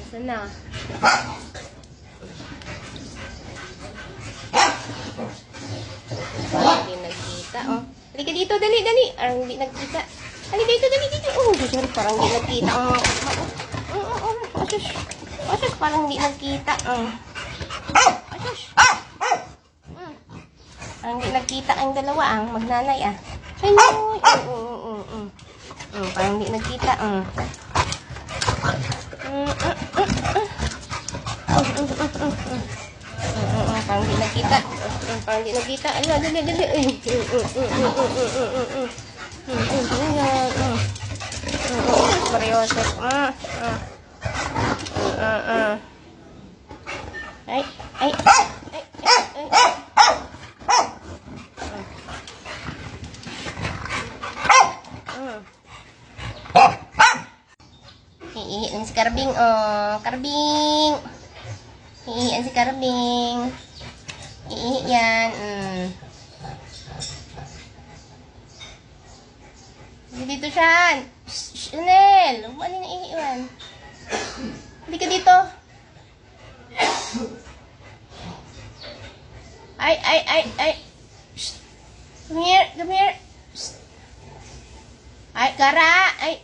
Sana. Hindi nagkita, oh. Halika dito, dali, dali. Parang hindi nagkita. Halika dito, dali, dito. Oh, sorry, parang hindi nagkita. Asus. Asus, parang hindi nagkita. Asus. Parang hindi nagkita ang dalawa, magnanay, Ay, no. Parang hindi nagkita, Parang di nakita. Parang di nakita. Ala, dali, dali. Seryoso. Ay, ay, ay, ay. Iihian si Karbing, Karbing. Iihian si Karbing. Iihian. Dito siya. Chanel. Huwag na iihian. Hindi ka dito. Ay, ay, ay, ay. Come here, come here. Ay, Kara. Ay,